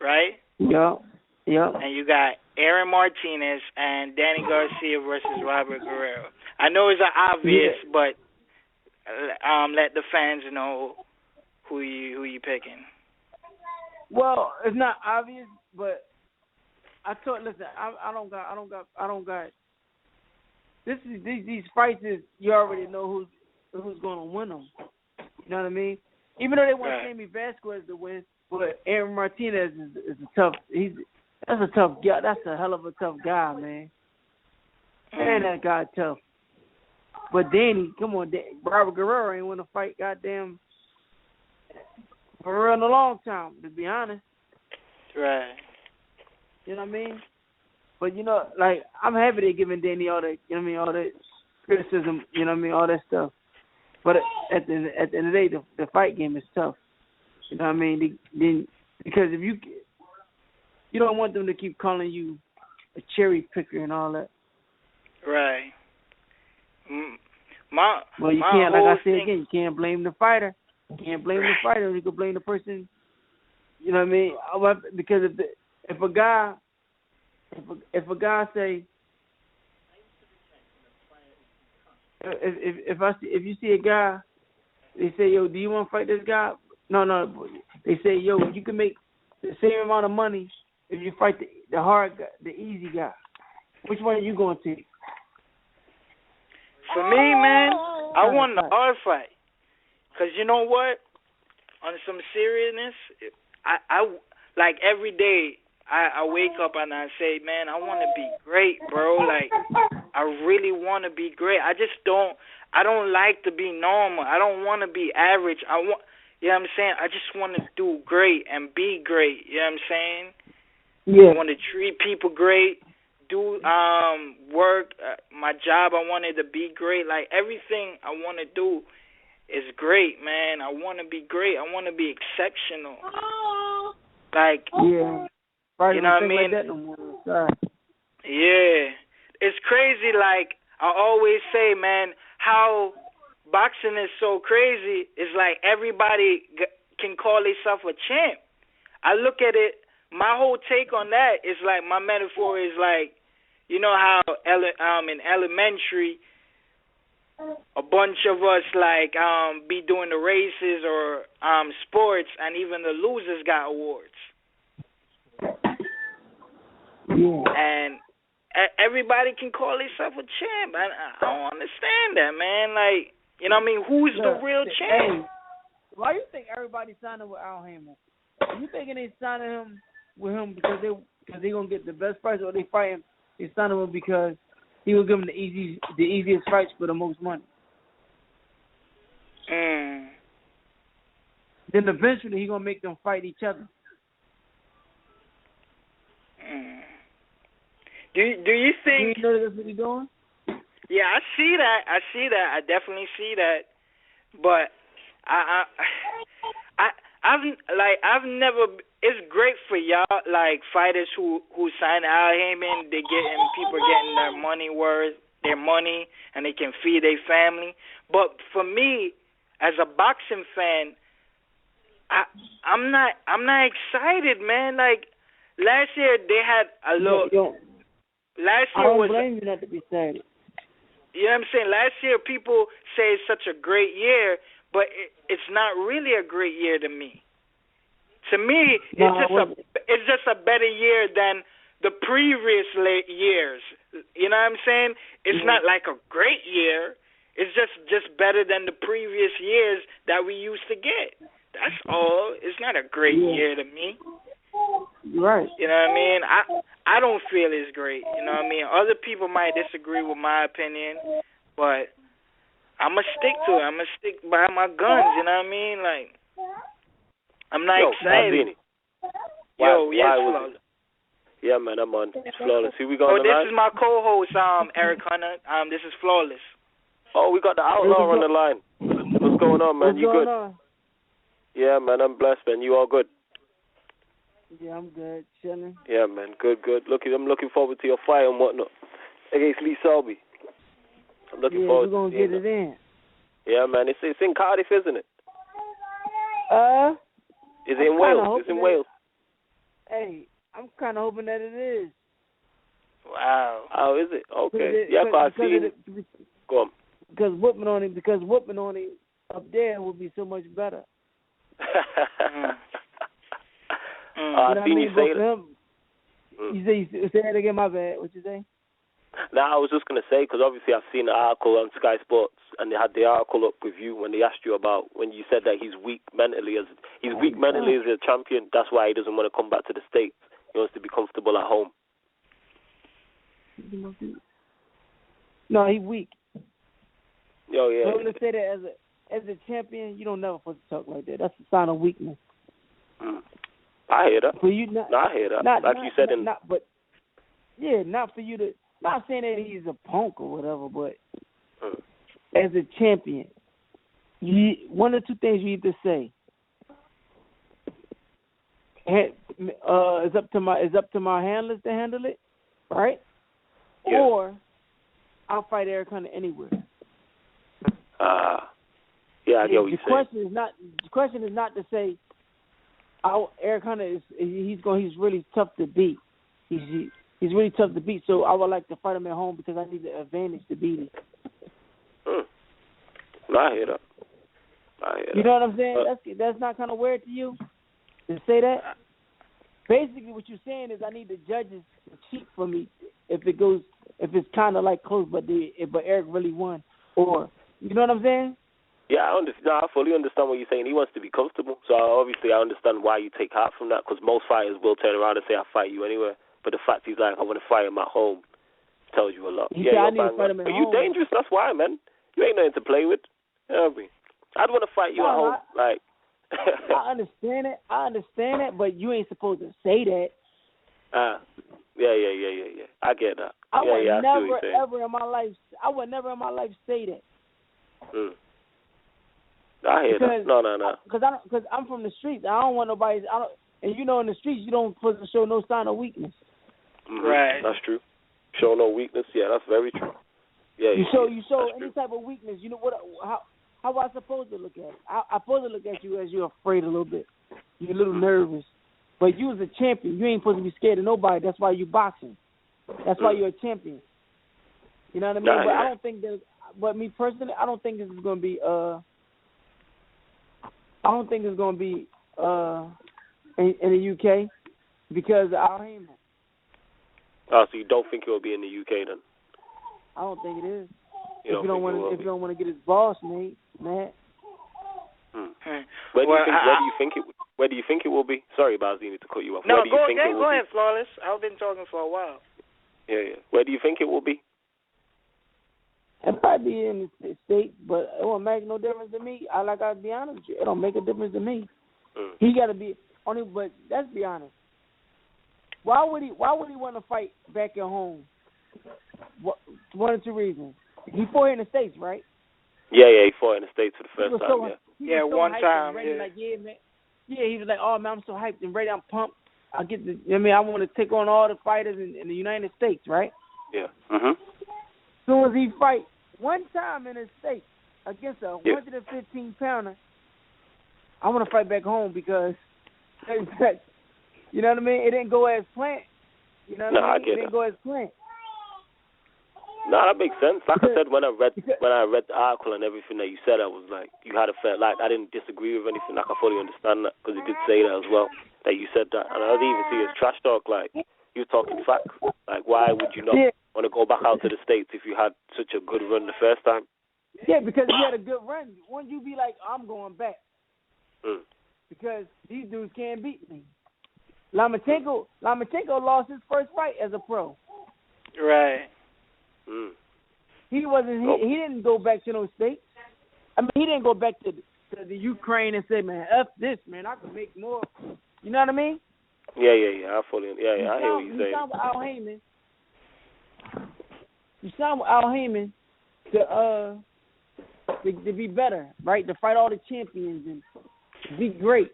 A: right?
B: Yep.
A: And you got Aaron Martinez and Danny Garcia versus Robert Guerrero. I know it's obvious, but let the fans know who you picking.
B: Well, it's not obvious, but I don't got these fights is you already know who's going to win them. You know what I mean? Even though they want Sammy Vasquez to win, but Aaron Martinez is a tough. That's a tough guy. That's a hell of a tough guy, man. Man, that guy tough. But Danny, come on, Robert Guerrero ain't want to fight goddamn for real in a long time, to be honest.
A: Right.
B: You know what I mean? But, you know, like, I'm happy they're giving Danny all that, you know what I mean, all that criticism, you know what I mean, all that stuff. But at the end of the day, the fight game is tough. You know what I mean? Because if you don't want them to keep calling you a cherry picker and all that.
A: Right.
B: Well, you can't, like I said again, you can't blame the fighter. You can't blame the fighter. You can blame the person. You know what I mean? Because if a guy say, if you see a guy, they say, yo, do you want to fight this guy? No. They say, yo, you can make the same amount of money if you fight the hard guy, the easy guy. Which one are you going to take?
A: For me, man, I want the hard fight. Because you know what? On some seriousness, I like every day I wake up and I say, man, I want to be great, bro. Like, I really want to be great. I don't like to be normal. I don't want to be average. You know what I'm saying? I just want to do great and be great. You know what I'm saying?
B: Yeah.
A: I want to treat people great. Do work, my job, I wanted to be great. Like, everything I want to do is great, man. I want to be great. I want to be exceptional. Like,
B: yeah.
A: You know what I mean?
B: Like that no more.
A: Yeah. It's crazy, like, I always say, man, how boxing is so crazy. It's like everybody can call themselves a champ. I look at it, my whole take on that is like, my metaphor is like, you know how in elementary, a bunch of us like be doing the races or sports, and even the losers got awards.
B: Yeah.
A: And everybody can call themselves a champ. I don't understand that, man. Like, you know what I mean? Who's the real champ?
B: Hey, why you think everybody's signing with Al Haymon? You thinking they signing him with him because they gonna get the best price, or they fighting? They signed him because he will give them the easiest fights for the most money. Then eventually he gonna make them fight each other.
A: Do you think?
B: You know that's what he's doing?
A: Yeah, I see that. I definitely see that. But I've never. It's great for y'all, like fighters who sign Al Haymon. People getting their money worth, their money, and they can feed their family. But for me, as a boxing fan, I'm not excited, man. Like last year they had a little. Last year
B: I don't blame you not to be excited.
A: You know what I'm saying? Last year people say it's such a great year, but it's not really a great year to me. To me, it's just a better year than the previous years. You know what I'm saying? It's not like a great year. It's just better than the previous years that we used to get. That's all. It's not a great year to me.
B: Right.
A: You know what I mean? I don't feel it's great. You know what I mean? Other people might disagree with my opinion, but I'm going to stick to it. I'm going to stick by my guns. You know what I mean? Like, I'm not excited. Flawless.
C: Yeah, man, I'm on. It's Flawless. Who we got on the line?
A: This is my co-host, Eric Hunter. This is Flawless.
C: Oh, we got the Outlaw on the line. What's going on, man? You good? Yeah, man, I'm blessed, man. You all good?
B: Yeah, I'm good. Chilling.
C: Yeah, man. Good. I'm looking forward to your fight and whatnot against Lee Selby. I'm looking forward.
B: We're gonna get it in.
C: Yeah, man. It's in Cardiff, isn't it? Is it in Wales? It's in Wales.
B: Hey, I'm kind of hoping that it is.
A: Wow.
C: Oh, is it? Okay. I see. Go on.
B: Because whooping on him up there would be so much better.
C: I've seen you say that.
B: You say that again, my bad. What you say?
C: Now, I was just going to say, because obviously I've seen the article on Sky Sports, and they had the article up with you when they asked you about, when you said that he's weak mentally as a champion. That's why he doesn't want to come back to the States. He wants to be comfortable at home.
B: No, he's weak.
C: Yo, yeah.
B: I'm going to say that as a champion, you don't never supposed to talk like that. That's a sign of weakness.
C: I hear that.
B: For you, not,
C: I hear that. Not you said in...
B: not for you to... Not saying that he's a punk or whatever, but as a champion, one or two things you need to say. It's up to my handlers to handle it, right?
C: Yeah.
B: Or I'll fight Eric Hunter anywhere.
C: Yeah, I get what you're saying.
B: The question is not to say Eric Hunter he's really tough to beat. He's really tough to beat, so I would like to fight him at home because I need the advantage to beat him.
C: I hear that.
B: You know what I'm saying? That's not kind of weird to you to say that? Basically, what you're saying is I need the judges to cheat for me if it's kind of like close, but Eric really won, or you know what I'm saying?
C: Yeah, I understand. No, I fully understand what you're saying. He wants to be comfortable, so obviously I understand why you take heart from that, because most fighters will turn around and say, "I'll fight you anywhere." But the fact he's like, "I want to fight him at home," tells you a lot.
B: You're banging.
C: But you dangerous. That's why, man. You ain't nothing to play with. You know what I mean? I'd want to fight you at home, like.
B: I understand it, but you ain't supposed to say that.
C: Yeah. I get that.
B: I would never ever in my life say that.
C: I hear that. No.
B: Because I'm from the streets. I don't want nobody. And you know, in the streets, you don't supposed to show no sign of weakness.
A: Right.
C: That's true. Show no weakness. Yeah, that's very true. Yeah.
B: You show any type of weakness. You know what? How am I supposed to look at it? I'm supposed to look at you as you're afraid a little bit. You're a little nervous. But you as a champion, you ain't supposed to be scared of nobody. That's why you boxing. That's why you're a champion. You know what I mean? But I don't think that. But me personally, I don't think this is going to be. I don't think it's going to be in the UK because of Haymon.
C: Oh, so you don't think it will be in the UK then?
B: I don't think it is.
C: If you don't
B: want to get his balls made, man.
C: Where do you think it will be? Sorry, Barzini, to cut you off.
A: No, go ahead, Flawless. I've been talking for a while.
C: Yeah. Where do you think it will be?
B: It'll probably be in the States, but it won't make no difference to me. I'll be honest with you. It don't make a difference to me. He got to be only. But let's be honest. Why would he want to fight back at home? One or two reasons. He fought in the States, right?
C: Yeah, he fought in the States for the first time.
A: One time.
B: Like, man. Yeah, he was like, "Oh man, I'm so hyped and ready. I'm pumped. I want to take on all the fighters in the United States, right?"
C: Yeah.
B: As soon as he fight one time in the States against a 115-pounder, I want to fight back home because, you know what I mean? It didn't go as planned. You know what I mean? It didn't go as planned.
C: No, that makes sense. Like I said, when I read the article and everything that you said, I was like, you had a fair. Like, I didn't disagree with anything. Like, I fully understand that because it did say that as well, that you said that. And I didn't even see it as trash talk. Like, you were talking facts. Like, why would you not want to go back out to the States if you had such a good run the first time?
B: Yeah, because you had a good run. Wouldn't you be like, I'm going back? Because these dudes can't beat me. Lomachenko lost his first fight as a pro.
A: Right.
B: He wasn't. He didn't go back to those states. I mean, he didn't go back to the Ukraine and say, "Man, f this, man. I can make more." You know what I mean?
C: Yeah. I fully. Yeah. I hear what you're saying.
B: You signed with Al Haymon to be better, right? To fight all the champions and be great.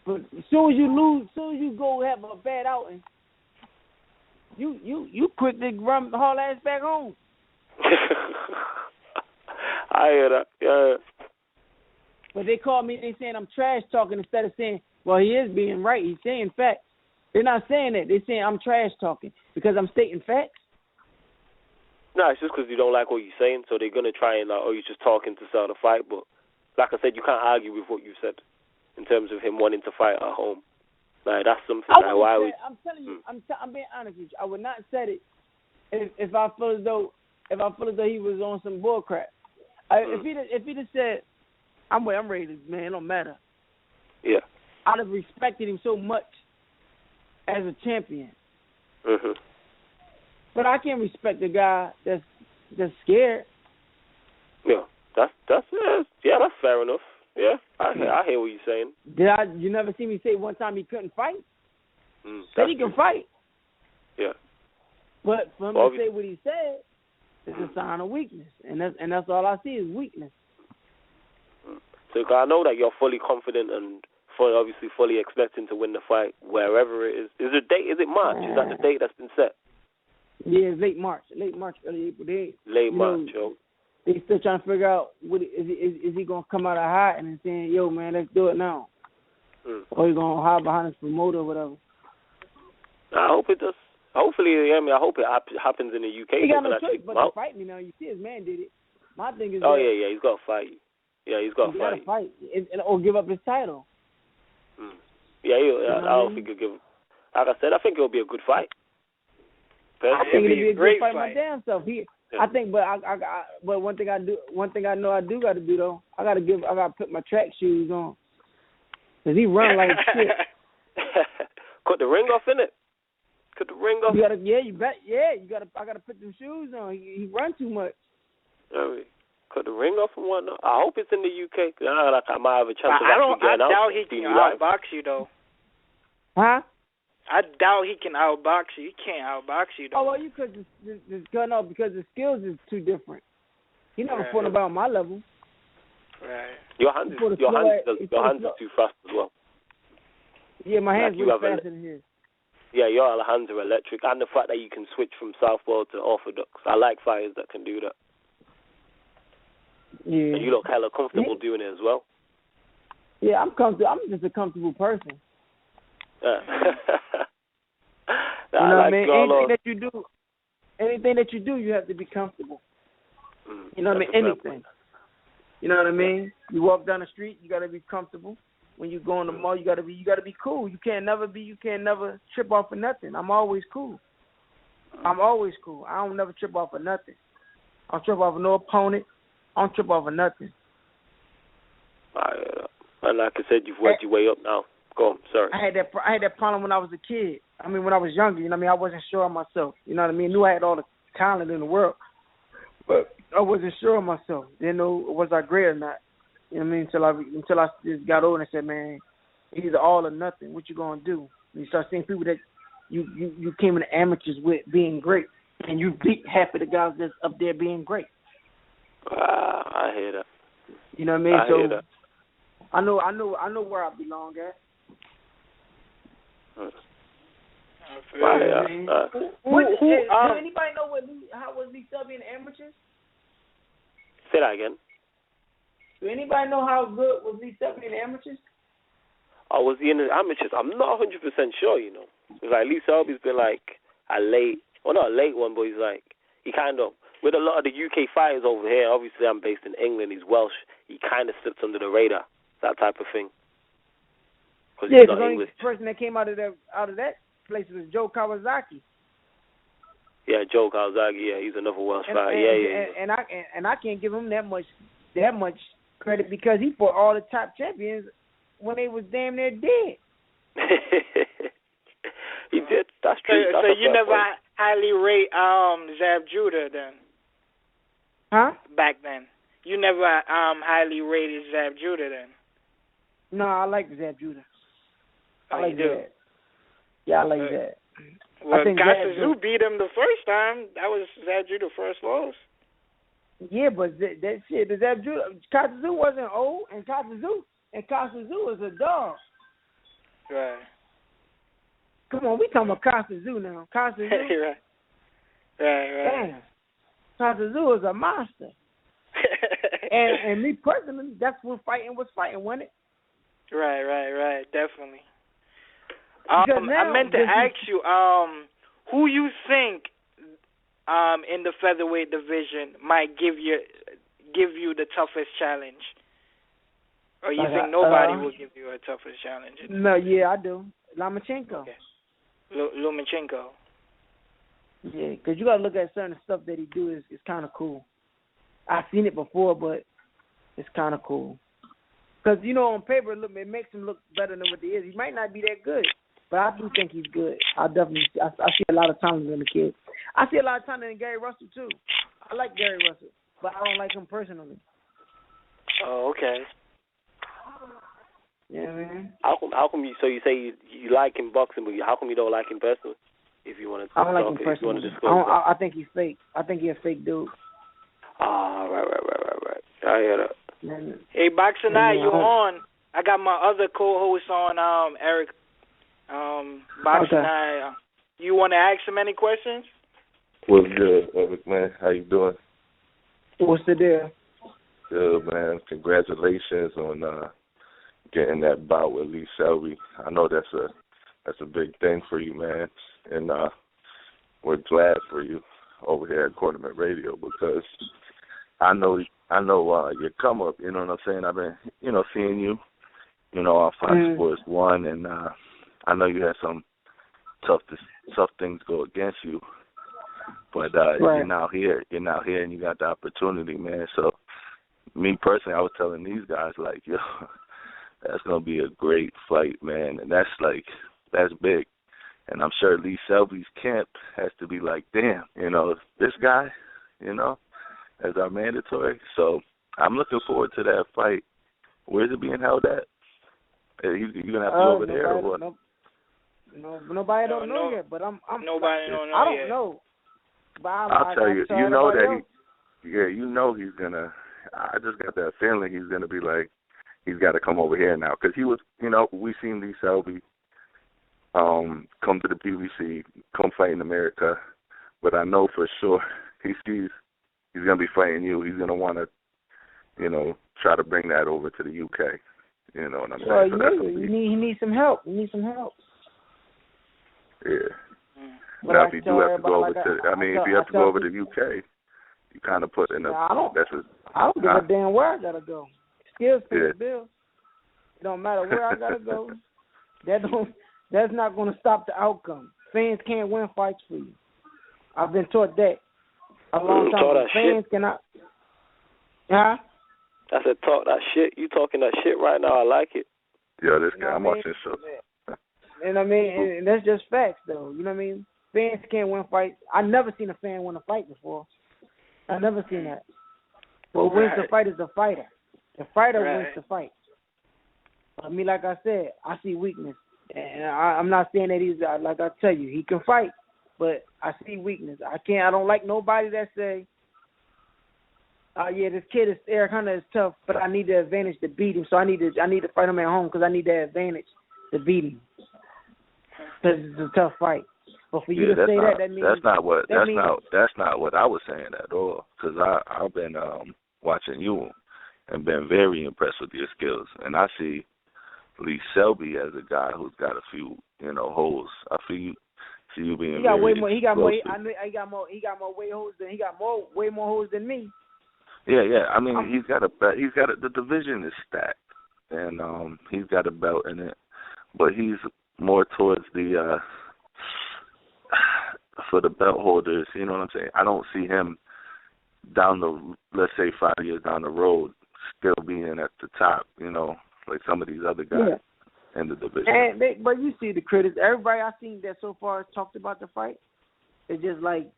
B: But as soon as you lose, as soon as you go have a bad outing, you quick to run the whole ass back home.
C: I hear that. Yeah.
B: But they call me. They saying I'm trash talking instead of saying, well, he is being right. He's saying facts. They're not saying that. They're saying I'm trash talking because I'm stating facts.
C: No, it's just because you don't like what you're saying, so they're gonna try and you're just talking to sell the fight. But like I said, you can't argue with what you said in terms of him wanting to fight at home. Like, that's something. I'm telling
B: you, I'm being honest with you. I would not said it if I feel as though he was on some bull crap. If he'd have said, I'm ready to, man, it don't matter.
C: Yeah.
B: I'd have respected him so much as a champion.
C: Mhm.
B: But I can't respect a guy that's scared.
C: Yeah, that's fair enough. Yeah, I hear what you're saying.
B: You never see me say one time he couldn't fight?
C: Said
B: he can fight.
C: Yeah.
B: But for him to say what he said, it's a sign of weakness, and that's all I see is weakness.
C: So I know that you're fully confident and fully expecting to win the fight wherever it is. Is it March? Is that the date that's been set?
B: Yeah, it's late March, early April.
C: Late March, yo.
B: They still trying to figure out is he gonna come out of hiding and saying, "Yo, man, let's do it now," or he gonna hide behind his promoter or whatever.
C: I hope it does. Hopefully, I hope it happens in the UK.
B: He got no choice but to fight me now. You see, his man did it. My thing is,
C: yeah, he's got to fight. Yeah, he's got to fight.
B: Or give up his title.
C: Yeah, I don't think he'll give. Like I said, I think it'll be a good fight.
B: I think it'll be a
A: great
B: good fight my damn self. I think, but one thing I know I do got to do though. I got to put my track shoes on, cause he run like shit.
C: Cut the ring off, innit? Cut the ring off.
B: You gotta, you bet. Yeah, I gotta put them shoes on. He run too much.
C: Cut the ring off and whatnot. I hope it's in the UK. Cause I might have a chance of
A: I
C: getting out.
A: doubt he can outbox you though.
B: Huh?
A: I doubt he can outbox you. He can't outbox you though.
B: Oh well, because the skills is too different. He never fought about my level.
A: Right.
C: Your hands are too fast as well.
B: Yeah, my hands are faster than his.
C: Yeah, your hands are electric, and the fact that you can switch from southpaw to orthodox. I like fighters that can do that.
B: Yeah.
C: And you look hella comfortable doing it as well.
B: Yeah, I'm comfortable. I'm just a comfortable person.
C: Yeah.
B: You know what I mean? Anything that you do, you have to be comfortable. You know what I mean? Anything. You know what I mean? You walk down the street, you got to be comfortable. When you go in the mall, you got to be cool. You can't never trip off of nothing. I'm always cool. I don't never trip off of nothing. I don't trip off of no opponent. I don't trip off of nothing.
C: And like I said, you've worked your way up now. Go on, sorry.
B: I had that problem when I was a kid. I mean, when I was younger, you know what I mean? I wasn't sure of myself. You know what I mean? I knew I had all the talent in the world, but I wasn't sure of myself. Didn't know was I great or not. You know what I mean? Until I just got old and said, man, it's either all or nothing. What you gonna do? And you start seeing people that you came in the amateurs with being great, and you beat half of the guys that's up there being great.
C: I hear that.
B: You know what I mean?
C: I hear that.
B: I know where I belong at.
C: Do
B: anybody know how was Lee Selby in the amateurs?
C: Say that again.
B: Do anybody know how good was Lee Selby in the amateurs?
C: Oh, was he in the amateurs? I'm not 100% sure, you know. Like, Lee Selby's been like not a late one, but he's like, he kind of, with a lot of the UK fighters over here, obviously I'm based in England, he's Welsh, he kind of slipped under the radar, that type of thing.
B: Yeah, because the only person that came out of that place was Joe Kawasaki.
C: Yeah, Joe Kawasaki, yeah, he's another Welsh fighter.
B: And I can't give him that much credit because he fought all the top champions when they was damn near dead.
C: He did. That's true.
A: So you never highly rate Zab Judah then?
B: Huh?
A: Back then, you never highly rated Zab Judah then?
B: No, I like Zab Judah. I like
A: you do?
B: that. Yeah, I like that.
A: Well, Garcia beat him the first time. That was Zab Judah's first loss.
B: Yeah, but that shit, the Zab Judah, Garcia wasn't old, and Garcia was a dog.
A: Right.
B: Come on, we talking about Garcia now. Garcia.
A: Right.
B: Damn. Garcia is a monster. and me personally, that's when fighting was fighting, wasn't it?
A: Right. Definitely. I meant to ask you, who you think in the featherweight division might give you the toughest challenge, or you think nobody will give you a toughest challenge?
B: No, yeah, I do. Lomachenko.
A: Okay. Lomachenko.
B: Yeah, because you got to look at certain stuff that he do is kind of cool. I've seen it before, but it's kind of cool. Because, on paper, it makes him look better than what he is. He might not be that good, but I do think he's good. I see a lot of talent in the kid. I see a lot of talent in Gary Russell, too. I like Gary Russell, but I don't like him personally.
A: Oh, okay.
B: Yeah, man.
C: How come you say you like him boxing, but how come you don't like him personally? If you want to,
B: I don't like him personally. I think he's fake. I think he's a fake dude.
C: Ah, right. I hear that.
B: Man.
A: Hey, Boxingeye, you on? I got my other co-host on, Eric. Boxingeye. Okay. You want to ask him any questions?
D: What's good, Eric, man? How you doing?
B: What's the deal?
D: Good, man. Congratulations on getting that bout with Lee Selby. I know that's a big thing for you, man. And we're glad for you over here at Cornermen Radio because I know your come up. You know what I'm saying? I've been seeing you, on Fox Sports 1, and I know you had some tough things go against you, but
B: right.
D: You're now here, and you got the opportunity, man. So me personally, I was telling these guys like, yo, that's gonna be a great fight, man, and that's big. And I'm sure Lee Selby's camp has to be like, damn, this guy, as our mandatory. So I'm looking forward to that fight. Where's it being held at? You gonna have to go over there or what?
B: Nobody don't know yet, but I'm
A: nobody don't know.
B: I don't know. But
D: I'll tell you, he's gonna. I just got that feeling he's gonna be like, he's got to come over here now because he was, we seen Lee Selby come to the PBC, come fight in America, but I know for sure he's gonna be fighting you. He's gonna want to, try to bring that over to the UK. You know what I'm saying? So
B: he needs some help.
D: Yeah.
B: But
D: now, if you do have to go over if you have to go over to the UK, you kind of put in a.
B: I don't give a damn where I gotta go. Skills pay the bills. It don't matter where I gotta go. That's not gonna stop the outcome. Fans can't win fights for you. I've been taught that a long time. Fans cannot. Huh?
C: I said talk that shit. You talking that shit right now. I like it.
D: Yeah, this guy. I'm watching shows.
B: And and that's just facts, though. You know what I mean? Fans can't win fights. I never seen a fan win a fight before. I never seen that. What wins the fight is the fighter. The fighter wins the fight. I mean, like I said, I see weakness, and I'm not saying that he's like I tell you, he can fight, but I see weakness. I don't like nobody that say, this kid is Eric Hunter is tough, but I need the advantage to beat him. So I need to fight him at home because I need that advantage to beat him. Because it's a tough fight. But for you to say that means
D: that's not what I was saying at all. Because I've been watching you and been very impressed with your skills, and I see Lee Selby as a guy who's got a few holes. I see you being.
B: He got
D: way
B: more. He got more. He got more way holes than. He got way more holes than me.
D: Yeah. I mean, the division is stacked, and he's got a belt in it, but he's more towards the for the belt holders. You know what I'm saying? I don't see him let's say 5 years down the road, still being at the top. Like some of these other guys in the division.
B: But you see the critics. Everybody I've seen that so far talked about the fight. It's just like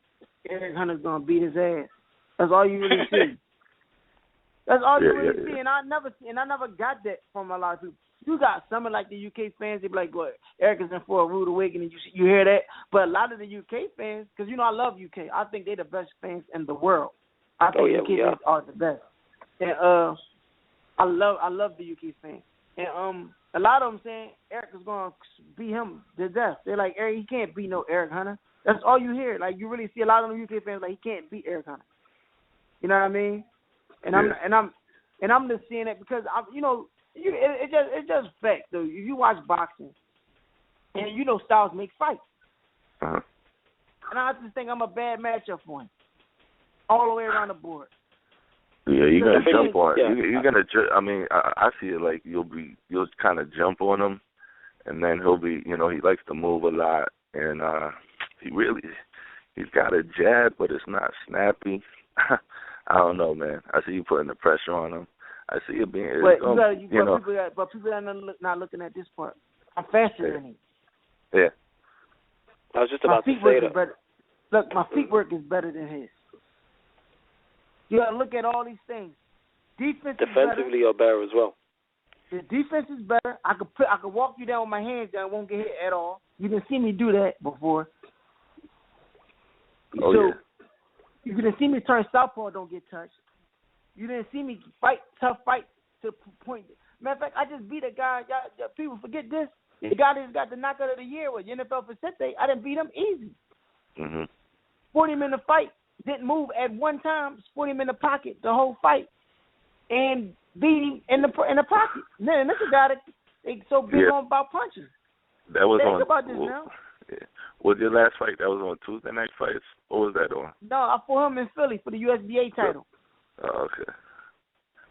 B: Eric Hunter's gonna beat his ass. That's all you really see. That's all you really see, and I never got that from a lot of people. You got some of like the UK fans, they be like, "What? Eric is in for a rude awakening." You hear that? But a lot of the UK fans, because I love UK. I think they're the best fans in the world. I think UK fans are the best, and I love the UK fans, and a lot of them saying Eric is gonna beat him to death. They're like, Eric, he can't beat no Eric Hunter. That's all you hear. Like you really see a lot of them UK fans like he can't beat Eric Hunter. You know what I mean? And I'm just seeing it because it's just fact though. If you watch boxing, and styles make fights, and I just think I'm a bad matchup for him, all the way around the board.
D: Yeah, you're gonna jump on. You're gonna. I mean, I see it like you'll kind of jump on him, and then he'll be. He likes to move a lot, and He's got a jab, but it's not snappy. I don't know, man. I see you putting the pressure on him. I see it being,
B: but people are not looking at this part. I'm faster than him.
D: Yeah.
C: I was just about to say that.
B: Look, my feet work is better than his. You got to look at all these things.
C: Defensively or better as well.
B: The defense is better. I could walk you down with my hands and I won't get hit at all. You didn't see me do that before.
D: Oh,
B: so,
D: yeah.
B: You didn't see me turn southpaw, don't get touched. You didn't see me fight, tough fight to point. Matter of fact, I just beat a guy. Y'all, people forget this. The guy that got the knockout of the year was NFL Vicente. I didn't beat him easy.
D: Mm-hmm.
B: 40 him in the fight. Didn't move at one time. 40 him in the pocket the whole fight. And beat him in the pocket. Man, that's a guy that they so big on about punching.
D: That was
B: Think
D: on.
B: about this now.
D: Yeah. Was your last fight? That was on Tuesday Night Fights. What was that on?
B: No, I fought him in Philly for the USBA title.
D: Oh, okay.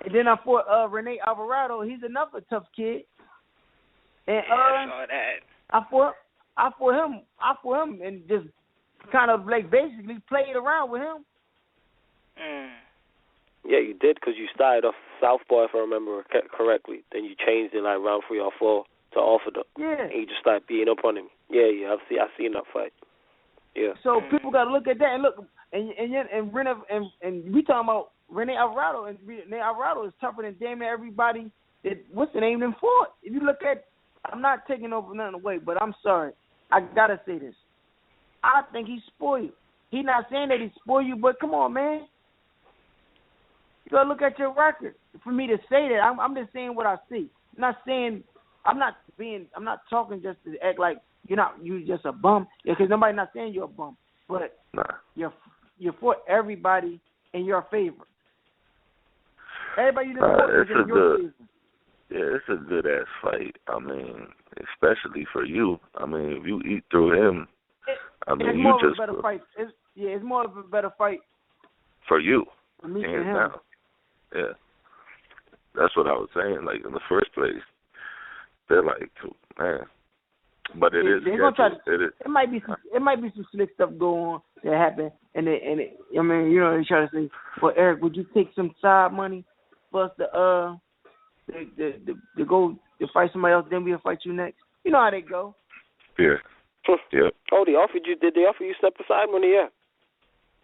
B: And then I fought Rene Alvarado. He's another tough kid. And
A: I saw that.
B: I fought him and just kind of like basically played around with him.
C: Yeah, you did, because you started off southpaw, if I remember correctly. Then you changed it like round 3 or 4 to orthodox.
B: Yeah. And
C: you just started beating up on him. Yeah, I've seen that fight. Yeah.
B: So people got to look at that and look, and we talking about Rene Alvarado, and Rene Alvarado is tougher than damn near everybody that what's the name them fought. If you look at, I'm not taking over nothing away, but I'm sorry, I gotta say this. I think he's spoiled. He's not saying that he's spoiled you, but come on, man. You gotta look at your record for me to say that. I'm just saying what I see. I'm not saying. I'm not talking just to act like you just a bum. Yeah, because nobody's not saying you're a bum. But you fought everybody in your favor. Everybody you didn't fought is in your favor.
D: Yeah, it's a good ass fight. I mean, especially for you. I mean, if you eat through him,
B: it's more of a better fight. It's more of a better fight
D: for you.
B: For me
D: hands
B: him.
D: down. Yeah, that's what I was saying. Like in the first place, they're like, man. But it is.
B: They're gonna try to, it might be some slick stuff going on that happen, and I mean, they try to say, well, Eric, would you take some side money for us to go to fight somebody else, then we'll fight you next? You know how they go.
D: Yeah. Yeah.
C: Oh, did they offer you step aside money? Yeah.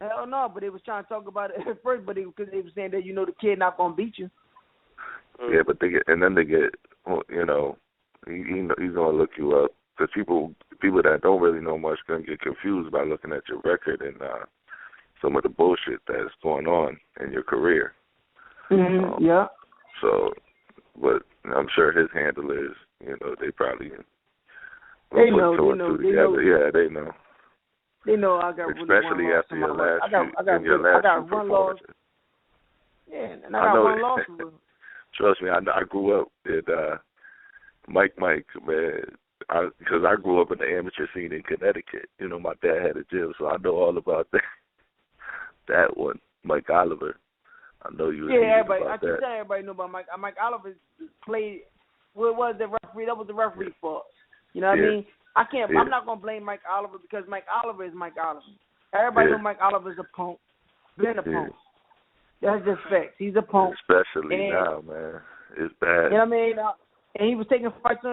B: Hell no, but they was trying to talk about it at first, but because they were saying that the kid not gonna beat you.
D: Yeah, but he's gonna look you up, because people that don't really know much gonna get confused by looking at your record and some of the bullshit that's going on in your career.
B: Mm-hmm. Yeah.
D: So, but I'm sure his handle is, they probably
B: they know.
D: Yeah, they know.
B: They know I got
D: especially
B: really
D: after your last
B: I got one loss. Yeah, and I got one loss.
D: Trust me, I grew up at Mike, man, because I grew up in the amateur scene in Connecticut. My dad had a gym, so I know all about that. That one, Mike Oliver. I know you.
B: Yeah, everybody. I can tell everybody know about Mike. Mike Oliver played. What was the referee? That was the referee fault. You know what I mean? I can't. Yeah. I'm not gonna blame Mike Oliver, because Mike Oliver is Mike Oliver. Everybody know Mike Oliver's a punk. Been a punk. That's just facts. He's a punk.
D: Especially now, man. It's bad.
B: You know what I mean? And he was taking fights. He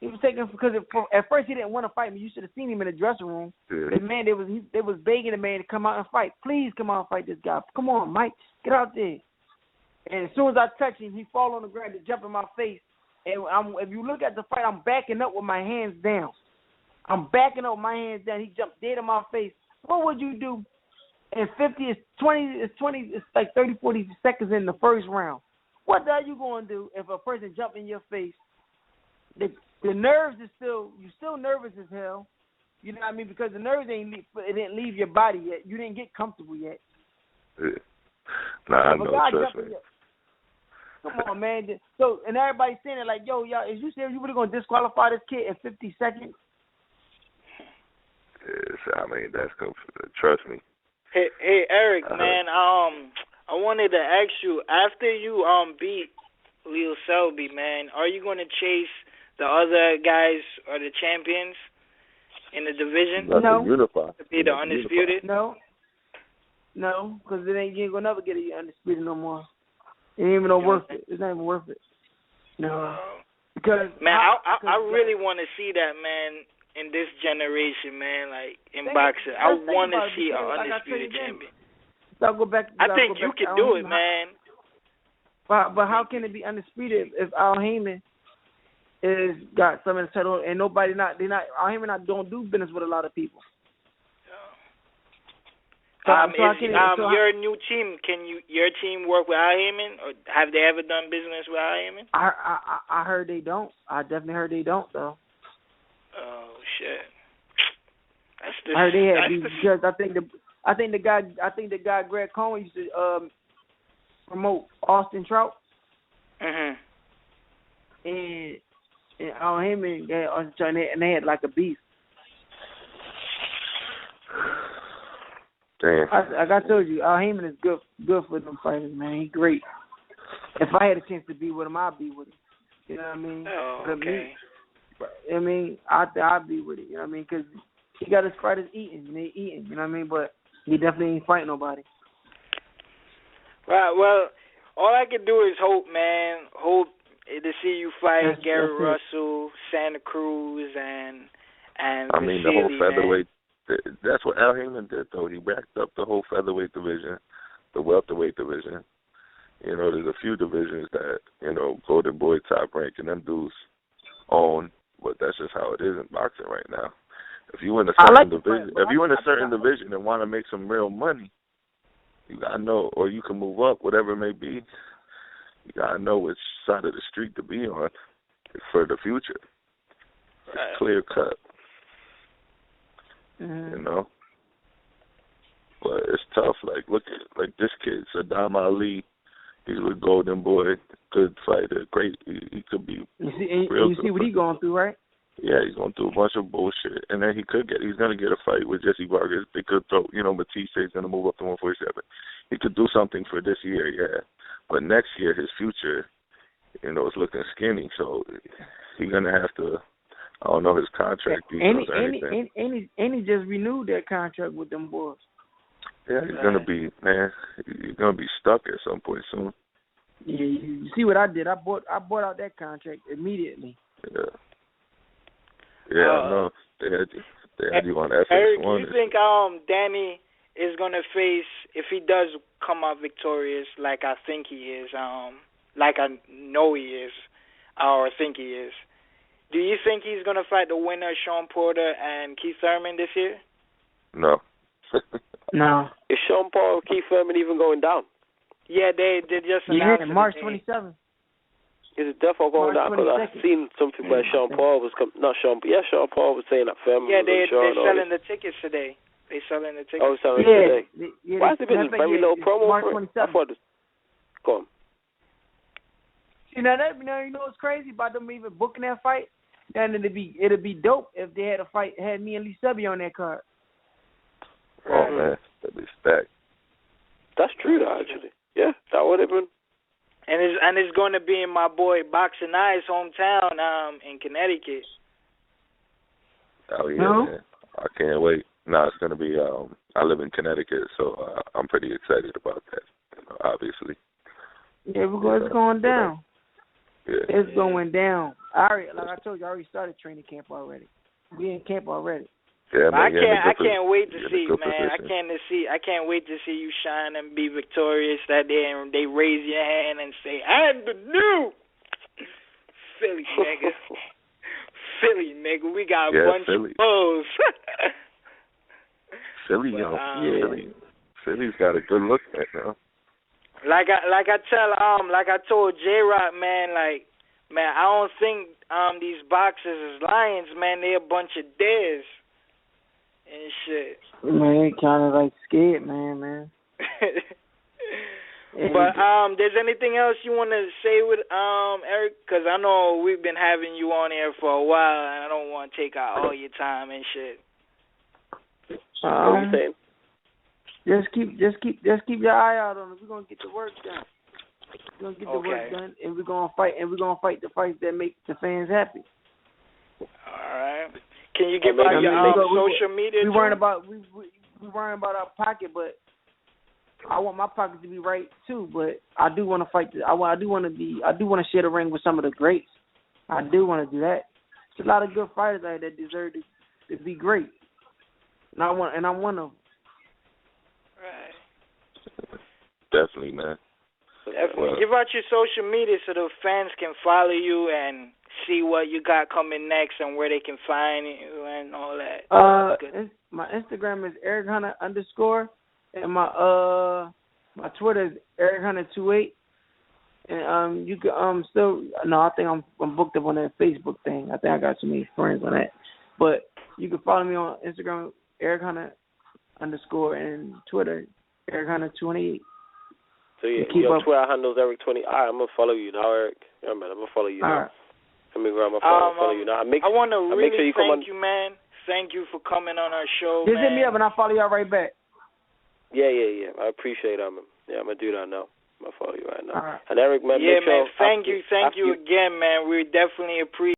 B: was taking because at first he didn't want to fight me. You should have seen him in the dressing room.
D: Yeah.
B: The man, they was begging the man to come out and fight. Please come out and fight this guy. Come on, Mike, get out there. And as soon as I touch him, he fall on the ground to jump in my face. And if you look at the fight, I'm backing up with my hands down. He jumped dead in my face. What would you do? And 50 is 20. It's like 30, 40 seconds in the first round. What the hell you gonna do if a person jump in your face? The nerves is you're still nervous as hell. You know what I mean? Because the nerves didn't leave your body yet. You didn't get comfortable yet.
D: Yeah. I know. Trust me.
B: Come on, man. So, and everybody's saying it like, yo, y'all, is you serious? You really gonna disqualify this kid in 50 seconds?
D: Yes, I mean, trust me.
A: Hey, Eric, man. I wanted to ask you, after you beat Lee Selby, man, are you gonna chase the other guys or the champions? in the division?
B: No.
D: Unify.
A: To be the undisputed?
B: No, because you ain't gonna never get it undisputed no more. It ain't even worth it. It's not even worth it. No. Because
A: man, I really want to see that, man, in this generation, man. Like in boxing, I want to see an undisputed champion.
B: So go back.
A: I think you can do it, man.
B: But how can it be undisputed if Al Haymon is got some in the title and Al Haymon don't do business with a lot of people.
A: Your new team, your team work with Al Haymon, or have they ever done business with Al Haymon?
B: I heard they don't. I definitely heard they don't though.
A: Oh shit!
B: I heard they had because I think the guy Greg Cohen used to promote Austin Trout.
A: Mhm.
B: And Al Haymon and they had like a beef.
D: Damn.
B: Like I told you, Al Haymon is good for them fighters, man. He's great. If I had a chance to be with him, I'd be with him. You know what I mean?
A: Oh, okay.
B: I mean, I'd be with it. You know what I mean? Because he got his fighters eating, and they eating. You know what I mean? But he definitely ain't fighting nobody.
A: Right. Well, all I can do is hope, man. Hope to see you fight Gary Russell, Santa Cruz, and
D: I mean, the whole featherweight. That's what Al Haymon did, though. He racked up the whole featherweight division, the welterweight division. You know, there's a few divisions that, you know, Golden Boy, Top Rank, and them dudes own, but that's just how it is in boxing right now. If you in a certain division and want to make some real money, you gotta know, or you can move up, whatever it may be. You gotta know which side of the street to be on for the future. It's clear cut.
B: Mm-hmm.
D: You know, but it's tough. Like, look at this kid, Saddam Ali. He's a Golden Boy, good fighter, great. He could be.
B: You see what he's going through, right?
D: Yeah, he's going through a bunch of bullshit, and then he's gonna get a fight with Jesse Vargas. They could throw, Batista's gonna move up to 147. He could do something for this year, yeah, but next year his future, is looking skinny. So he's gonna have to. I don't know his contract details or anything.
B: And he just renewed that contract with them boys.
D: Yeah, he's gonna be stuck at some point soon.
B: Yeah, you see what I did? I bought out that contract immediately.
D: Yeah, I know. They had you on FX1.
A: Eric, do you think Danny is gonna face, if he does come out victorious, like I think he is, like I know he is, or think he is? Do you think he's going to fight the winner, Shawn Porter and Keith Thurman, this year?
D: No.
B: No.
C: Is Shawn Porter or Keith Thurman even going down?
A: Yeah, they just announced it.
B: March 27th.
C: Is it definitely going down? Because I've seen something where Shawn Porter was Shawn Porter was saying that Thurman was
A: they're selling the tickets today. They're selling the tickets.
C: Oh, selling today. Why has there been very little promo
B: March
C: for it?
B: 27th.
C: I thought go on.
B: You know what's crazy about them even booking that fight? Then it'd be dope if they had me and Lee Selby on that card.
D: Oh man, that'd be stacked.
C: That's true, though, actually. Yeah, that would have been.
A: And it's going to be in my boy Boxingeye's hometown, in Connecticut.
D: Oh yeah, man. I can't wait. No, it's gonna be. I live in Connecticut, so I'm pretty excited about that. Obviously.
B: Yeah, it's going down.
D: Yeah.
B: It's going down. Like I told you, I already started training camp already. We in camp already.
D: Yeah, man,
A: I can't wait to see, man. I can't wait to see you shine and be victorious that day, and they raise your hand and say, "I'm the new Philly nigga." Philly nigga, we got a bunch of O's.
D: Philly, Philly's got a good look right now.
A: Like I told J-Rock, man, I don't think these boxers is lions, man. They a bunch of dares and shit.
B: Man, they kind of like scared, man.
A: But there's anything else you want to say with Eric? Because I know we've been having you on here for a while, and I don't want to take out all your time and shit.
C: What are you saying?
B: Just keep your eye out on it. We're gonna get the work done. We're gonna get the work done, and we're gonna fight. And we're gonna fight the fights that make the fans happy.
A: All right. Can you give out your social media?
B: We worrying about our pocket, but I want my pocket to be right too. But I do want to fight. I do want to share the ring with some of the greats. I do want to do that. There's a lot of good fighters out there that deserve to be great, and I'm one of them.
A: Right.
D: Definitely, man.
A: Definitely. Give out your social media so the fans can follow you and see what you got coming next and where they can find you and all that.
B: My Instagram is EricHunter_, and my Twitter is EricHunter28. And you can I think I'm booked up on that Facebook thing. I think I got so many friends on that. But you can follow me on Instagram, EricHunter_, and Twitter, EricHunter28.
C: So your Twitter handle's Eric20. All right, I'm gonna follow you now, Eric. Yeah, man, I'm gonna follow you now.
B: All right.
C: I'm gonna follow you now.
A: I want to really thank you, man. Thank you for coming on our show,
B: Just
A: man.
B: hit me up and I'll follow y'all right back.
C: Yeah. I appreciate that, man. Yeah, I'm gonna do that now. I'm gonna follow you right now.
B: All right.
C: And Eric, man,
A: yeah,
C: make sure.
A: Man, thank you again, man. We definitely appreciate.